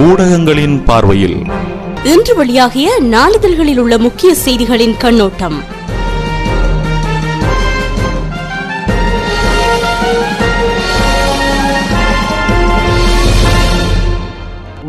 ஊடகங்களின் பார்வையில் இன்று வெளியாகிய நாளிதழ்களில் உள்ள முக்கிய செய்திகளின் கண்ணோட்டம்.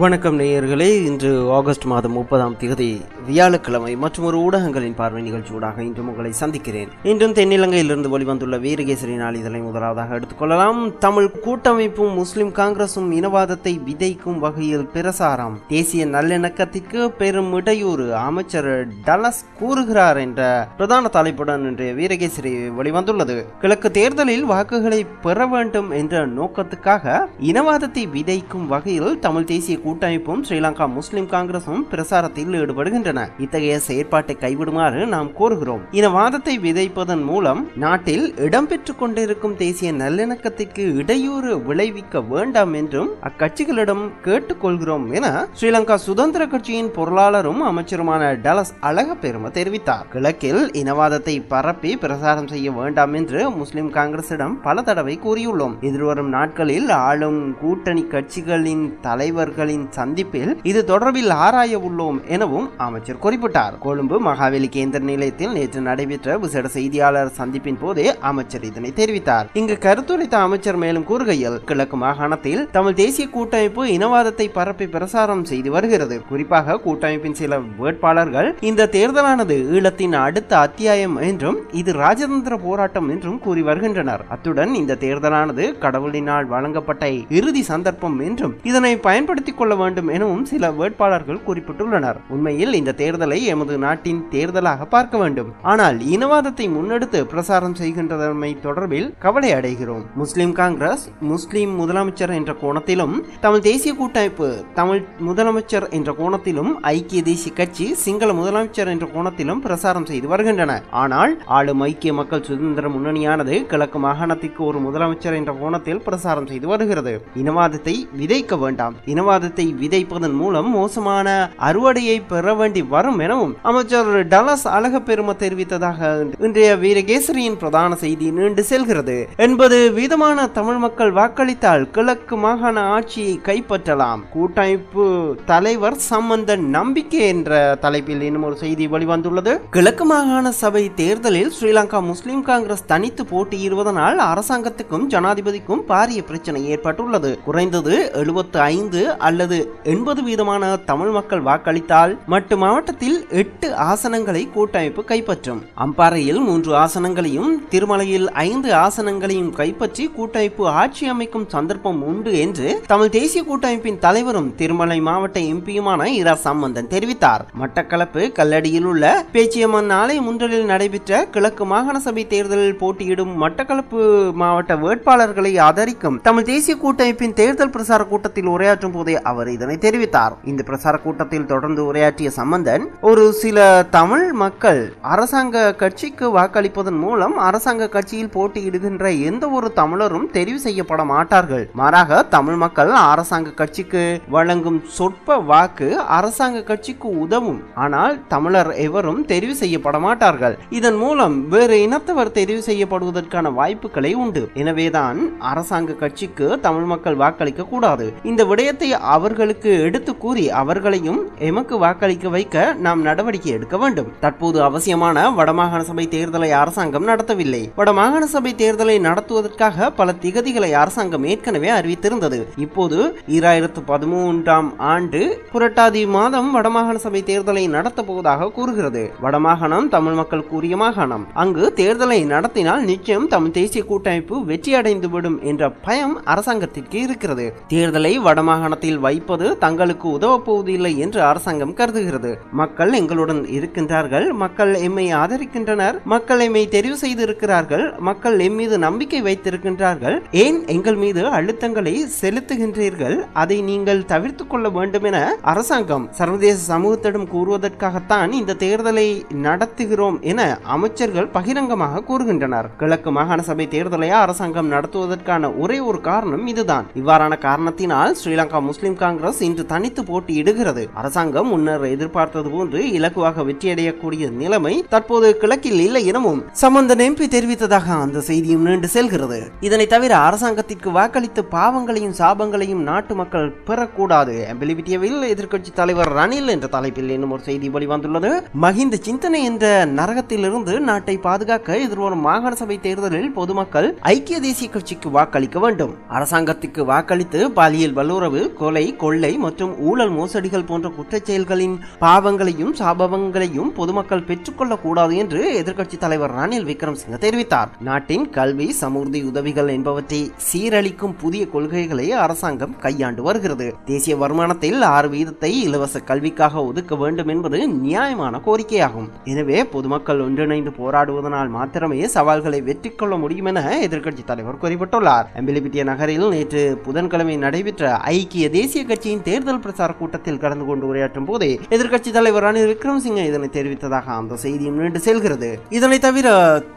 வணக்கம் நேயர்களே, இன்று ஆகஸ்ட் மாதம் 30ஆம் தேதி வியாழக்கிழமை மற்றும் ஒரு ஊடகங்களின் பார்வை நிகழ்ச்சியூடாக இன்று உங்களை சந்திக்கிறேன். இன்றும் தென்னிலங்கையிலிருந்து வெளிவந்துள்ள வீரகேசரி நாளிதழை முதலாவதாக எடுத்துக்கொள்ளலாம். தமிழ் கூட்டமைப்பும் முஸ்லிம் காங்கிரசும் இனவாதத்தை விதைக்கும் வகையில் பிரசாரம், தேசிய நல்லிணக்கத்திற்கு பெரும் இடையூறு, அமைச்சர் டலஸ் கூறுகிறார் என்ற பிரதான தலைப்புடன் இன்றைய வீரகேசரி வெளிவந்துள்ளது. கிழக்கு தேர்தலில் வாக்குகளை பெற வேண்டும் என்ற நோக்கத்துக்காக இனவாதத்தை விதைக்கும் வகையில் தமிழ் தேசிய கூட்டமைப்பும் ஸ்ரீலங்கா முஸ்லிம் காங்கிரசும் பிரசாரத்தில் ஈடுபடுகின்றன. இத்தகைய செயற்பாட்டை கைவிடுமாறு நாம் கோருகிறோம். இனவாதத்தை விதைப்பதன் மூலம் நாட்டில் இடம்பெற்றுக் கொண்டிருக்கும் தேசிய நல்லிணக்கத்திற்கு இடையூறு விளைவிக்க வேண்டாம் என்றும் அக்கட்சிகளிடம் கேட்டுக்கொள்கிறோம் என ஸ்ரீலங்கா சுதந்திர கட்சியின் பொருளாளரும் அமைச்சருமான டலஸ் அழகப்பெரும தெரிவித்தார். கிழக்கில் இனவாதத்தை பரப்பி பிரசாரம் செய்ய வேண்டாம் என்று முஸ்லிம் காங்கிரசிடம் பல தடவை கூறியுள்ளோம். எதிர்வரும் நாட்களில் ஆளும் கூட்டணி கட்சிகளின் தலைவர்களின் சந்திப்பில் இது தொடர்பில் ஆராய உள்ளோம் எனவும் அமைச்சர் குறிப்பிட்டார். கொழும்பு மகாவெலி கேந்திர நிலையத்தில் நேற்று நடைபெற்ற விசேட செய்தியாளர் சந்திப்பின் போதே அமைச்சர் இதனை தெரிவித்தார். இங்கு கருத்துரைத்த அமைச்சர் மேலும் கூறுகையில், கிழக்கு மாகாணத்தில் தமிழ் தேசிய கூட்டமைப்பு இனவாதத்தை பரப்பி பிரசாரம் செய்து வருகிறது. குறிப்பாக கூட்டமைப்பின் சில வேட்பாளர்கள் இந்த தேர்தலானது ஈழத்தின் அடுத்த அத்தியாயம் என்றும் இது ராஜதந்திர போராட்டம் என்றும் கூறி வருகின்றனர். அத்துடன் இந்த தேர்தலானது கடவுளினால் வழங்கப்பட்ட இறுதி சந்தர்ப்பம் என்றும் இதனை பயன்படுத்திக் கொள்ள வேண்டும் எனவும் சில வேட்பாளர்கள் குறிப்பிட்டுள்ளனர். உண்மையில் இந்த தேர்தலை எமது நாட்டின் தேர்தலாக பார்க்க வேண்டும். ஆனால் இனவாதத்தை முன்னெடுத்து பிரசாரம் செய்கின்றமை தொடர்பில் கவலை அடைகிறோம். முஸ்லிம் காங்கிரஸ் முஸ்லிம் முதலமைச்சர் என்ற கோணத்திலும், தமிழ் தேசிய கூட்டமைப்பு தமிழ் முதலமைச்சர் என்ற கோணத்திலும், ஐக்கிய தேசிய கட்சி சிங்கள முதலமைச்சர் என்ற கோணத்திலும் பிரசாரம் செய்து வருகின்றன. ஆனால் ஆளும் ஐக்கிய மக்கள் சுதந்திர முன்னணியானது கிழக்கு மாகாணத்திற்கு ஒரு முதலமைச்சர் என்ற கோணத்தில் பிரசாரம் செய்து வருகிறது. இனவாதத்தை விதைக்க வேண்டாம், இனவாதத்தை விதைப்பதன் மூலம் மோசமான அறுவடையை பெற வேண்டி வரும் எனவும் அமைச்சர் டலஸ் அழகப்பெரும தெரிவித்ததாக இன்றைய வீரகேசரியின் பிரதான செய்தி நீண்டு செல்கிறது. 80% தமிழ் மக்கள் வாக்களித்தால் கிழக்கு மாகாண ஆட்சியை கைப்பற்றலாம், கூட்டமைப்பு தலைவர் சம்பந்தன் நம்பிக்கை என்ற தலைப்பில் இன்னும் ஒரு செய்தி வெளிவந்துள்ளது. கிழக்கு மாகாண சபை தேர்தலில் ஸ்ரீலங்கா முஸ்லிம் காங்கிரஸ் தனித்து போட்டியிடுவதனால் அரசாங்கத்துக்கும் ஜனாதிபதிக்கும் பாரிய பிரச்சனை ஏற்பட்டுள்ளது. குறைந்தது 75 அல்லது 80% தமிழ் மக்கள் வாக்களித்தால் மட்டு மாவட்டத்தில் 8 ஆசனங்களை கூட்டமைப்பு கைப்பற்றும். அம்பாறையில் 3 ஆசனங்களையும், திருமலையில் 5 ஆசனங்களையும் கைப்பற்றி கூட்டமைப்பு ஆட்சி அமைக்கும் சந்தர்ப்பம் உண்டு என்று தமிழ் தேசிய கூட்டமைப்பின் தலைவரும் திருமலை மாவட்ட எம்பியுமான இரா சம்பந்தன் தெரிவித்தார். மட்டக்களப்பு கல்லடியில் உள்ள பேச்சியம்மன் ஆலய முன்றலில் நடைபெற்ற கிழக்கு மாகாண சபை தேர்தலில் போட்டியிடும் மட்டக்களப்பு மாவட்ட வேட்பாளர்களை ஆதரிக்கும் தமிழ் தேசிய கூட்டமைப்பின் தேர்தல் பிரசார கூட்டத்தில் உரையாற்றும் போதே அவர் இதனை தெரிவித்தார். இந்த பிரசார கூட்டத்தில் தொடர்ந்து உரையாற்றிய சம்பந்தன், ஒரு சில தமிழ் மக்கள் அரசாங்க கட்சிக்கு வாக்களிப்பதன் மூலம் அரசாங்க கட்சியில் போட்டியிடுகின்ற எந்த ஒரு தமிழரும் தெரிவு செய்யப்பட மாட்டார்கள். மாறாக தமிழ் மக்கள் அரசாங்க கட்சிக்கு வழங்கும் சொற்ப வாக்கு அரசாங்க கட்சிக்கு உதவும். ஆனால் தமிழர் எவரும் தெரிவு செய்யப்பட மாட்டார்கள். இதன் மூலம் வேறு இனத்தவர் தெரிவு செய்யப்படுவதற்கான வாய்ப்புகளை உண்டு. எனவேதான் அரசாங்க கட்சிக்கு தமிழ் மக்கள் வாக்களிக்க கூடாது. இந்த விடயத்தை அவர்களுக்கு எடுத்து கூறி அவர்களையும் எமக்கு வாக்களிக்க வைக்க நாம் நடவடிக்கை எடுக்க வேண்டும். தற்போது அவசியமான வடமாகாண சபை தேர்தலை அரசாங்கம் நடத்தவில்லை. வடமாகாண சபை தேர்தலை நடத்துவதற்காக பல திகதிகளை அரசாங்கம் ஏற்கனவே அறிவித்திருந்தது. இப்போது 2013ஆம் ஆண்டு புரட்டாதி மாதம் வடமாகாண சபை தேர்தலை நடத்த போவதாக கூறுகிறது. வடமாகாணம் தமிழ் மக்கள் கூறிய மாகாணம். அங்கு தேர்தலை நடத்தினால் நிச்சயம் தமிழ் தேசிய கூட்டமைப்பு வெற்றி அடைந்துவிடும் என்ற பயம் அரசாங்கத்திற்கு இருக்கிறது. தேர்தலை வடமாகாணத்தில் வைப்பது தங்களுக்கு உதவப் போவதில்லை என்று அரசாங்கம் கருதுகிறது. மக்கள் எங்களுடன் இருக்கின்றார்கள், மக்கள் எம்மை ஆதரிக்கின்றனர், மக்கள் எம்மை தெரிவு செய்திருக்கிறார்கள், மக்கள் எம் மீது நம்பிக்கை வைத்திருக்கின்றார்கள். ஏன் எங்கள் மீது அழுத்தங்களை செலுத்துகின்றீர்கள்? அதை நீங்கள் தவிர்த்துக் கொள்ள வேண்டும் என அரசாங்கம் சர்வதேச சமூகத்திடம் கூறுவதற்காகத்தான் இந்த தேர்தலை நடத்துகிறோம் என அமைச்சர்கள் பகிரங்கமாக கூறுகின்றனர். கிழக்கு மாகாண சபை தேர்தலை அரசாங்கம் நடத்துவதற்கான ஒரே ஒரு காரணம் இதுதான். இவ்வாறான காரணத்தினால் ஸ்ரீலங்கா முஸ்லிம் காங்கிரஸ் இன்று தனித்து போட்டியிடுகிறது. அரசாங்கம் முன்னர் எதிர்பார்த்தது போன்று இலகுவாக வெற்றியடையக்கூடிய நிலைமை தற்போது கிழக்கில் இல்லை எனவும் சம்பந்தன் எம்பி தெரிவித்ததாக அந்த செய்தியும் நீண்டு செல்கிறது. இதனை தவிர அரசாங்கத்திற்கு வாக்களித்து பாவங்களையும் சாபங்களையும் நாட்டு மக்கள் பெறக்கூடாது. எம்பிலிபிட்டியவில் எதிர்க்கட்சி தலைவர் ரணில் என்ற தலைப்பில் இன்னும் ஒரு செய்தி வெளிவந்துள்ளது. மஹிந்த சிந்தனை என்ற நரகத்திலிருந்து நாட்டை பாதுகாக்க எதிர்வரும் மாகாண சபை தேர்தலில் பொதுமக்கள் ஐக்கிய தேசிய கட்சிக்கு வாக்களிக்க வேண்டும். அரசாங்கத்திற்கு வாக்களித்து பாலியல் வல்லுறவு, கொலை, கொள்ளை மற்றும் ஊழல் மோசடிகள் போன்ற குற்றச் செயல்களின் பாவங்களையும் சாபங்களையும் பொதுமக்கள் பெற்றுக்கொள்ளக் கூடாது என்று எதிர்க்கட்சி தலைவர் ரணில் விக்ரமசிங்க தெரிவித்தார். நாட்டின் கல்வி, சமூர்த்தி உதவிகள் என்பவற்றை சீரழிக்கும் புதிய கொள்கைகளை அரசாங்கம் கையாண்டு வருகிறது. தேசிய வருமானத்தில் 6% இலவச கல்விக்காக ஒதுக்க வேண்டும் என்பது நியாயமான கோரிக்கையாகும். எனவே பொதுமக்கள் ஒன்றிணைந்து போராடுவதனால் மாத்திரமே சவால்களை வெற்றி கொள்ள முடியும் என எதிர்க்கட்சி தலைவர் குறிப்பிட்டுள்ளார். எம்பிலிபிட்டிய நகரில் நேற்று புதன்கிழமை நடைபெற்ற ஐக்கிய தேசிய கட்சியின் தேர்தல் பிரச்சார கூட்டத்தில் கலந்து கொண்டு உரையாற்றும் போதே எதிர்க்கட்சி தலைவர் ரணில் விக்ரமசிங்க இதனை தெரிவித்ததாக அந்த செய்தியும் நீண்டு செல்கிறது. இதனை தவிர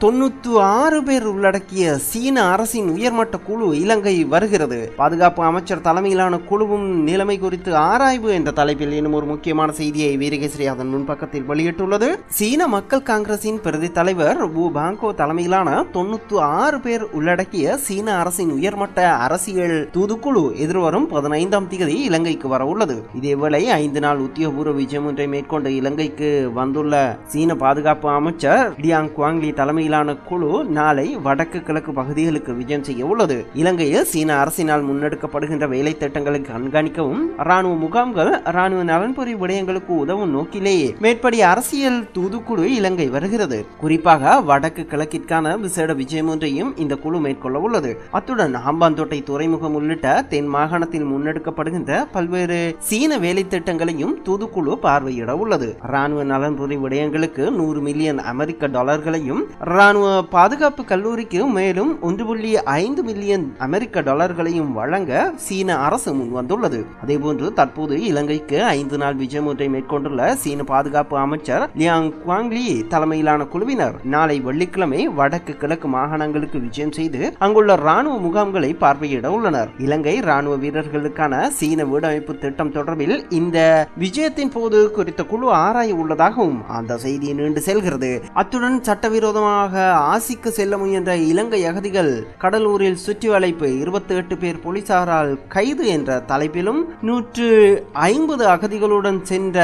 96 பேர் உள்ளடக்கிய சீன அரசின் உயர்மட்ட குழு இலங்கை வருகிறது. பாதுகாப்பு அமைச்சர் தலைமையிலான குழுவும் நிலைமை குறித்து ஆராய்வு என்ற தலைப்பில் இன்னும் ஒரு முக்கியமான செய்தியை வீரகேசரி அதன் முன்பக்கத்தில் வெளியிட்டுள்ளது. சீன மக்கள் காங்கிரசின் பிரதி தலைவர் வு பாங்கோ தலைமையிலான 96 பேர் உள்ளடக்கிய சீன அரசின் உயர்மட்ட அரசியல் தூதுக்குழு எதிர்வரும் 15ஆம் தேதி இலங்கைக்கு வர உள்ளது. இதேவேளை 5 நாள் உத்தியோகபூர்வ விஜயம் ஒன்றை மேற்கொண்டு இலங்கைக்கு வந்துள்ள சீன பாதுகாப்பு அமைச்சர் டியாங் குவாங்லி தலைமையிலான குழு நாளை வடக்கு கிழக்கு பகுதிகளுக்கு விஜயம் செய்ய உள்ளது. இலங்கையில் சீன அரசினால் முன்னெடுக்கப்படுகின்ற வேலை திட்டங்களை கண்காணிக்கவும் ராணுவ முகாம்கள், ராணுவ நலன்புரி விடயங்களுக்கு உதவும் நோக்கிலேயே மேற்படி அரசியல் தூதுக்குழு இலங்கை வருகிறது. குறிப்பாக வடக்கு கிழக்கிற்கான விசேட விஜயம் ஒன்றையும் இந்த குழு மேற்கொள்ள உள்ளது. அத்துடன் ஹம்பாந்தோட்டை துறைமுகம் உள்ளிட்ட தென் மாகாணத்தில் முன்னெடுக்கப்படுகின்ற பல்வேறு சீன வேலை திட்டங்களையும் தூதுக்குழு பார்வையிட உள்ளது. ராணுவ நலன்புரி விடயங்களுக்கு 100 மில்லியன் அமெரிக்க டாலர்களையும், ராணுவ பாதுகாப்பு கல்லூரிக்கு மேலும் 1.5 மில்லியன் அமெரிக்க டாலர்களையும் வழங்க சீன அரசு முன்வந்துள்ளது. அதேபோன்று தற்போது இலங்கைக்கு 5 நாள் விஜயம் ஒன்றை மேற்கொண்டுள்ள சீன பாதுகாப்பு அமைச்சர் லியாங் குவாங்லி தலைமையிலான குழுவினர் நாளை வெள்ளிக்கிழமை வடக்கு கிழக்கு மாகாணங்களுக்கு விஜயம் செய்து அங்குள்ள ராணுவ முகாம்களை பார்வையிட உள்ளனர். இலங்கை ராணுவ வீரர்களுக்கான சீன வீடமைப்பு திட்டம் தொடர்பில் இந்த விஜயத்தின் போது குறித்த குழு ஆராய உள்ளதாகவும் அந்த செய்தி நீண்டு செல்கிறது. அத்துடன் சட்டவிரோதமாக ஆசிக்கு செல்ல முயன்ற இலங்கை அகதிகள் கடலூரில் சுற்றி வளைப்பு, 28 பேர் போலீசாரால் கைது என்ற தலைப்பிலும் 150 அகதிகளுடன் சென்ற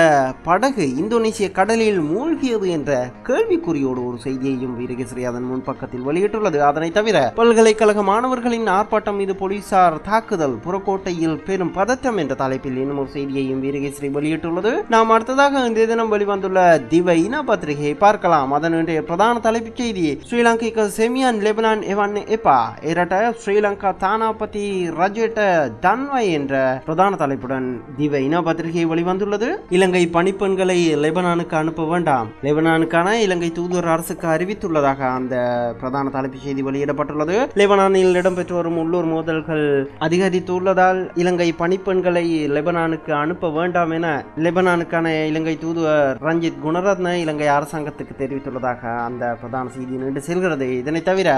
படகு இந்தோனேசிய கடலில் மூழ்கியது என்ற கேள்விக்குறியோடு ஒரு செய்தியையும் வீரகேசரி அதன் முன்பக்கத்தில் வெளியிட்டுள்ளது. அதனை தவிர பல்கலைக்கழக மாணவர்களின் ஆர்ப்பாட்டம் மீது போலீசார் தாக்குதல், புறக்கோட்டையில் பெரும் பதற்றம் என்ற தலைப்பில் இன்னும் ஒரு செய்தியையும் வீரகேசரி வெளியிட்டுள்ளது. நாம் அடுத்ததாக இந்த தினம் வெளிவந்துள்ள திவ இன பத்திரிகையை பார்க்கலாம். அதனுடைய பிரதான தலைப்புச் செய்தி ஸ்ரீலங்கா செமியான் லெபனான் எவன் எப்பா எரட்ட ஸ்ரீலங்கா தானாபதி ரஜெட்ட டன்வை என்ற பிரதான தலைப்புடன் திவ இன பத்திரிகை வெளிவந்துள்ளது. இலங்கை பணிப்பெண்களை லெபனானுக்கு அனுப்ப வேண்டாம், லெபனானுக்கான இலங்கை தூதர் அரசுக்கு அறிவித்துள்ளதாக அந்த பிரதான தலைப்புச் செய்தி வெளியிடப்பட்டுள்ளது. லெபனானில் இடம்பெற்று வரும் உள்ளூர் மோதல்கள் அதிகரித்துள்ளதால் இலங்கை பணிப்பெண்களை லெபனானுக்கு அனுப்ப வேண்டாம் என லெபனானுக்கான இலங்கை தூதுவர் ரஞ்சித் குணரத்ன இலங்கை அரசாங்கத்துக்கு தெரிவித்துள்ளதாக அந்த பிரதான செய்தி நீண்டு செல்கிறது. இதனை தவிர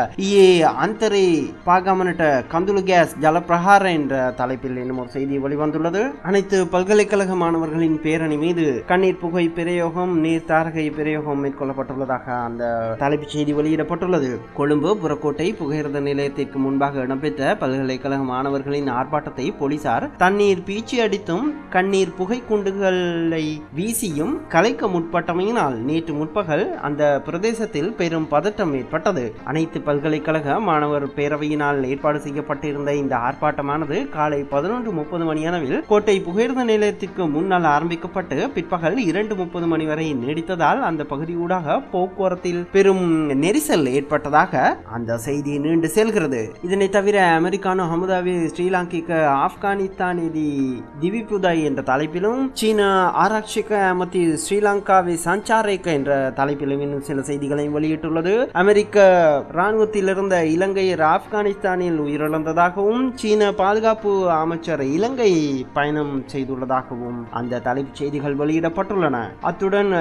அந்தரி பாகமனட்ட கந்துலு கேஸ் ஜலப்பிரகார என்ற தலைப்பில் இன்னும் ஒரு செய்தி வெளிவந்துள்ளது. அனைத்து பல்கலைக்கழக மாணவர்களின் பேரணி மீது கண்ணீர் புகை பிரயோகம், நீர் தாரகை பிரயோகம் மேற்கொள்ளப்பட்டுள்ளதாக அந்த தலைப்புச் செய்தி வெளியிடப்பட்டுள்ளது. கொழும்பு புறக்கோட்டை புகையிரத நிலையத்திற்கு முன்பாக இடம்பெற்ற பல்கலைக்கழக மாணவர்களின் ஆர்ப்பாட்டத்தை போலீசார் தண்ணீர் பீச்சி அடித்தும் கண்ணீர் புகை குண்டுகளை வீசியும் கலைக்க முற்பட்டமையினால் நேற்று முற்பகல் அந்த பிரதேசத்தில் பெரும் பதட்டம் ஏற்பட்டது. அனைத்து பல்கலைக்கழக மாணவர் பேரவையினால் ஏற்பாடு செய்யப்பட்டிருந்த இந்த ஆர்ப்பாட்டமானது காலை 11:30 மணியளவில் கோட்டை புகையிரத நிலையத்திற்கு முன்னால் ஆரம்பிக்கப்பட்டு பிற்பகல் 2:30 மணி வரை நீடித்ததால் அந்த பகுதியூடாக போக்குவரத்தில் பெரும் நெரிசல் ஏற்பட்டதாக அந்த செய்தி நீண்டு செல்கிறது. இதனை தவிர அமெரிக்கானோ ஹமுதாவி ஸ்ரீலங்கிக ஆப்கானிஸ்தான் திவிபுதாய் என்ற தலைப்பிலும் சீன ஆரக்ஷிக அமதி ஸ்ரீலங்காவை சஞ்சாரேக்க என்ற தலைப்பிலும் இன்னும் சில செய்திகளை வெளியிட்டுள்ளது. அமெரிக்க ராணுவத்தில் இருந்த இலங்கையர் ஆப்கானிஸ்தானில் உயிரிழந்ததாகவும் சீன பாதுகாப்பு அமைச்சர் இலங்கை பயணம் செய்துள்ளதாகவும் அந்த தலைப்புச் செய்திகள் வெளியிடப்பட்டுள்ளன. அத்துடன்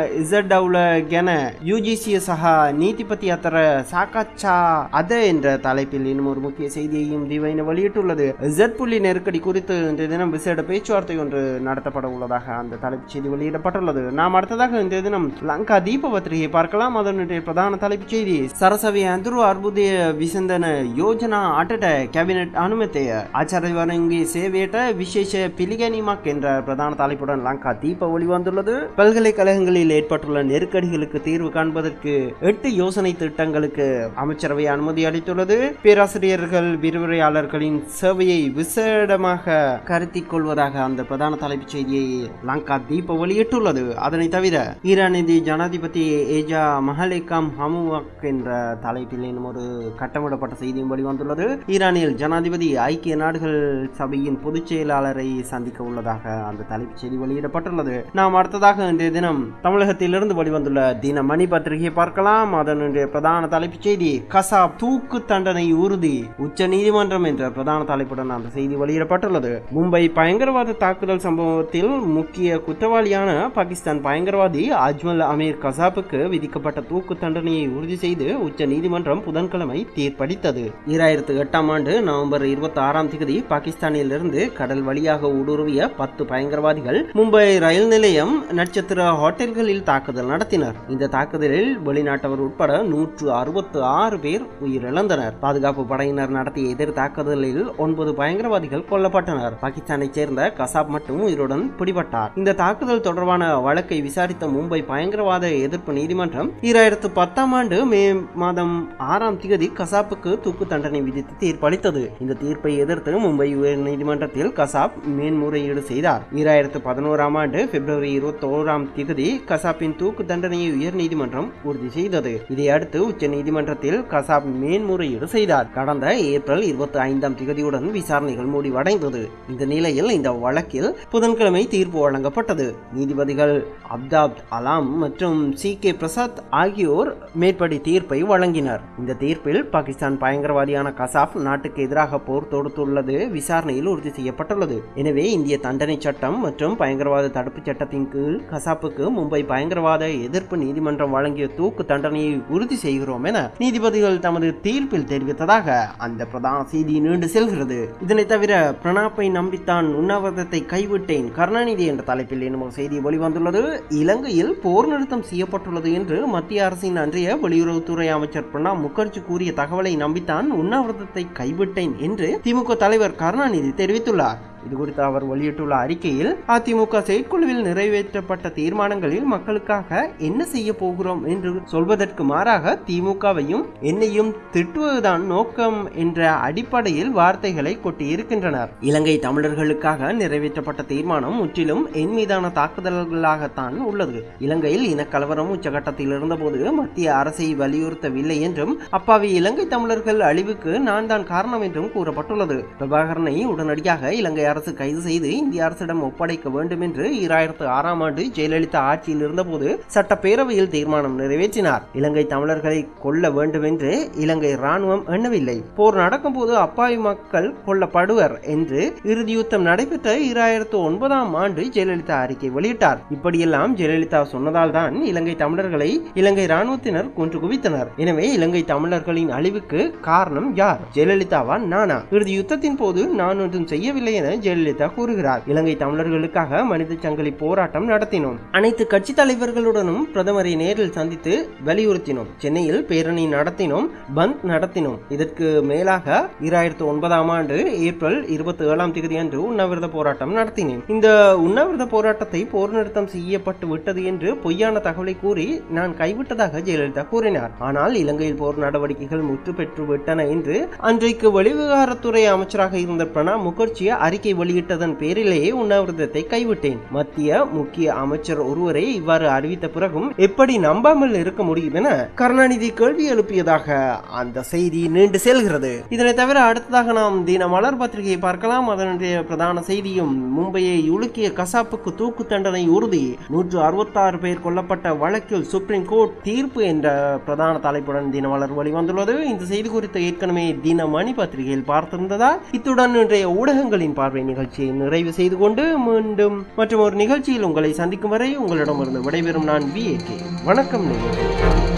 யுஜிசி சக நீதிபதி அத்தர சாக்காச்சா அத என்ற தலைப்பில் இன்னும் ஒரு முக்கிய செய்தியையும் திவைன வெளியிட்டுள்ளது. Z புள்ளி நெருக்கடி குறித்து இன்றைய இன்றைய தினம் விசேட பேச்சுவார்த்தை ஒன்று நடத்தப்பட உள்ளதாக அந்த தலைப்புச் செய்தி வெளியிடப்பட்டுள்ளது. நாம் அடுத்ததாக இன்றைய தினம் லங்கா தீப பத்திரிகை பார்க்கலாம். அதனுடைய பிரதான தலைப்புச் செய்தி சரசவி அந்துரு அர்புதய விசந்தன யோஜனா அட்டட கேபினெட் அனுமதிய ஆச்சாரியவரங்கி சேவையிட்ட விசேஷ பிலிகனிமாக் என்ற பிரதான தலைப்புடன் லங்கா தீப வெளிவந்துள்ளது. பல்கலைக்கழகங்களில் ஏற்பட்டுள்ள நெருக்கடிகளுக்கு தீர்வு காண்பதற்கு 8 யோசனை திட்டங்களுக்கு அமைச்சரவை அனுமதி அளித்துள்ளது. பேராசிரியர்கள் விரிவுரையாளர்களின் சேவையை விசேடமாக கருத்தில் கொள்வதாக அந்த பிரதான தலைப்புச் செய்தியை லங்கா தீப வெளியிட்டுள்ளது. அதனை தவிர ஈரானிய ஜனாதிபதி ஏஜா மஹலேகாம் ஹமுவாக் என்ற தலைப்பில் இன்னும் ஒரு கட்டமிடப்பட்ட செய்தியும் வெளிவந்துள்ளது. ஈரானில் ஜனாதிபதி ஐக்கிய நாடுகள் சபையின் பொதுச் செயலாளரை சந்திக்க உள்ளதாக அந்த தலைப்புச் செய்தி வெளியிடப்பட்டுள்ளது. நாம் அடுத்ததாக இன்றைய தினம் தமிழகத்திலிருந்து வெளிவந்துள்ள தினமணி பத்திரிகை பார்க்கலாம். அதனுடைய பிரதான தலைப்புச் செய்தி கசாப் தூக்கு தண்டனை உறுதி உச்ச நீதிமன்றம் என்ற பிரதான தலைப்புடன் அந்த செய்தி வெளியிடப்பட்டுள்ளது. மும்பை பயங்கரவாத தாக்குதல் சம்பவத்தில் முக்கிய குற்றவாளியான பாகிஸ்தான் பயங்கரவாதி அஜ்மல் அமீர் கசாப்புக்கு விதிக்கப்பட்ட தூக்கு தண்டனையை உறுதி செய்து உச்ச நீதிமன்றம் புதன்கிழமை தீர்ப்பளித்தது. 2008 ஆண்டு நவம்பர் 26 தேதி பாகிஸ்தானில் இருந்து கடல் வழியாக ஊடுருவிய 10 பயங்கரவாதிகள் மும்பை ரயில் நிலையம் நட்சத்திர ஹோட்டல்களில் தாக்குதல் நடத்தினர். இந்த தாக்குதலில் வெளிநாட்டவர் உட்பட 166 பேர் உயிரிழந்தனர். பாதுகாப்பு படையினர் நடத்திய எதிர் தாக்குதலில் 9 பயங்கரவாதிகள் கொல்லப்பட்டனர். பாகிஸ்தானைச் சேர்ந்த கசாப் மட்டும் உயிருடன் பிடிபட்டார். இந்த தாக்குதல் தொடர்பான வழக்கை விசாரித்த மும்பை பயங்கரவாத எதிர்ப்பு நீதிமன்றம் 2010 ஆண்டு மே மாதம் 6 தேதி கசாப்புக்கு தூக்கு தண்டனை விதித்து தீர்ப்பளித்தது. இந்த தீர்ப்பை எதிர்த்து மும்பை உயர் நீதிமன்றத்தில் கசாப் மேன்முறையீடு செய்தார். 2011 ஆண்டு பிப்ரவரி 21 தேதி கசாப்பின் தூக்கு தண்டனையை உயர் நீதிமன்றம் உறுதி செய்தது. இதையடுத்து உச்ச நீதிமன்றத்தில் கசாப் மேன்முறையீடு செய்தார். கடந்த ஏப்ரல் 25 தேதியுடன் விசாரணைகள் முடிவடைந்தது. இந்த நிலையில் இந்த வழக்கில் புதன்கிழமை தீர்ப்பு வழங்கப்பட்டது. நீதிபதிகள் அப்தாப் அலாம் மற்றும் CK பிரசாத் ஆகியோர் மேற்படி தீர்ப்பை வழங்கினர். இந்த தீர்ப்பில் பாகிஸ்தான் பயங்கரவாதியான கசாப் நாட்டுக்கு எதிராக போர் தொடுத்துள்ளது விசாரணையில் உறுதி செய்யப்பட்டுள்ளது. எனவே இந்திய தண்டனை சட்டம் மற்றும் பயங்கரவாத தடுப்பு சட்டத்தின் கீழ் கசாப்புக்கு மும்பை பயங்கரவாத எதிர்ப்பு நீதிமன்றம் வழங்கிய தூக்கு தண்டனையை உறுதி செய்கிறோம் என நீதிபதிகள் தமது தீர்ப்பில் தெரிவித்ததாக அந்த பிரதான செய்தி நீண்டு செல்கிறது. இதனை தவிர பிரணாப்பை நம்பித்தான் உண்ணாவிரதத்தை கைவிட்டேன் கருணாநிதி என்ற தலைப்பில் இன்னும் செய்தி வெளிவந்துள்ளது. இலங்கையில் போர் நிறுத்தம் செய்யப்பட்டுள்ளது என்று மத்திய அரசின் அன்றைய வெளியுறவுத்துறை அமைச்சர் பிரணாப் முகர்ஜி கூறிய தகவலை நம்பித்தான் உண்ணாவிரதத்தை கைவிட்டேன் என்று திமுக தலைவர் கருணாநிதி தெரிவித்துள்ளார். இது குறித்து அவர் வெளியிட்டுள்ள அறிக்கையில் அதிமுக செயற்குழுவில் நிறைவேற்றப்பட்ட தீர்மானங்களில் மக்களுக்காக என்ன செய்ய போகிறோம் என்று சொல்வதற்கு மாறாக திமுகவையும் என்னையும் திட்டுவதுதான் நோக்கம் என்ற அடிப்படையில் வார்த்தைகளை கொட்டியிருக்கின்றனர். இலங்கை தமிழர்களுக்காக நிறைவேற்றப்பட்ட தீர்மானம் முற்றிலும் என் மீதான தாக்குதல்களாகத்தான் உள்ளது. இலங்கையில் இனக்கலவரம் உச்சகட்டத்தில் இருந்தபோது மத்திய அரசை வலியுறுத்தவில்லை என்றும் அப்பாவி இலங்கை தமிழர்கள் அழிவுக்கு நான் தான் காரணம் என்றும் கூறப்பட்டுள்ளது. பிரபாகரனை உடனடியாக இலங்கை அரசு கைது செய்து இந்திய அரசிடம் ஒப்படைக்க வேண்டும் என்று 2006 ஆண்டு ஜெயலலிதா ஆட்சியில் இருந்தபோது சட்டப்பேரவையில் தீர்மானம் நிறைவேற்றினார். இலங்கை தமிழர்களை கொல்ல வேண்டும் என்று இலங்கை ராணுவம் எண்ணவில்லை. போர் நடக்கும் போது அப்பாவி மக்கள் கொல்லப்படுவர் என்று இறுதி யுத்தம் நடைபெற்ற 2009 ஆண்டு ஜெயலலிதா அறிக்கை வெளியிட்டார். இப்படியெல்லாம் ஜெயலலிதா சொன்னதால் தான் இலங்கை தமிழர்களை இலங்கை ராணுவத்தினர் கொன்று குவித்தனர். எனவே இலங்கை தமிழர்களின் அழிவுக்கு காரணம் யார்? ஜெயலலிதாவா நானா? இறுதி யுத்தத்தின் போது நான் ஒன்றும் செய்யவில்லை என ஜெயலலிதா கூறுகிறார். இலங்கை தமிழர்களுக்காக மனித சங்கிலி போராட்டம் நடத்தினோம். அனைத்து கட்சி தலைவர்களுடனும் பிரதமரை நேரில் சந்தித்து வலியுறுத்தினோம். சென்னையில் பேரணி நடத்தினோம், பந்த் நடத்தினோம். இதற்கு மேலாக 2009 ஆண்டு ஏப்ரல் 27 தேதி அன்று உண்ணாவிரத போராட்டம் நடத்தினேன். இந்த உண்ணாவிரத போராட்டத்தை போர் நிறுத்தம் செய்யப்பட்டு விட்டது என்று பொய்யான தகவலை கூறி நான் கைவிட்டதாக ஜெயலலிதா கூறினார். ஆனால் இலங்கையில் போர் நடவடிக்கைகள் முற்று பெற்று விட்டன என்று அன்றைக்கு வெளிவிவகாரத்துறை அமைச்சராக இருந்த பிரணாப் முகர்ஜி அறிக்கை வெளியிட்டதன் பேரிலேயே உண்ணாவிரதத்தை கைவிட்டேன். மத்திய முக்கிய அமைச்சர் ஒருவரை இவ்வாறு அறிவித்த பிறகும் எப்படி நம்பாமல் இருக்க முடியும் என கருணாநிதி கேள்வி எழுப்பியதாக அந்த செய்தி நீண்டு செல்கிறது. இதனை தவிர அடுத்ததாக நாம் தினமலர் பத்திரிகையை பார்க்கலாம். அதனுடைய பிரதான செய்தியும் மும்பையை உலுக்கிய கசாப்புக்கு தூக்கு தண்டனை உறுதி, 166 பேர் கொல்லப்பட்ட வழக்கில் சுப்ரீம் கோர்ட் தீர்ப்பு என்ற பிரதான தலைப்புடன் தினமலர் வெளிவந்துள்ளது. இந்த செய்தி குறித்து ஏற்கனவே தினமணி பத்திரிகையில் பார்த்திருந்ததால் இத்துடன் இன்றைய ஊடகங்களின் பார்வை நிகழ்ச்சியை நிறைவு செய்து கொண்டு மீண்டும் மற்றும் ஒரு நிகழ்ச்சியில் உங்களை சந்திக்கும் வரை உங்களிடமிருந்து விடைபெறும் நான் VAK. வணக்கம் நேயர்களே.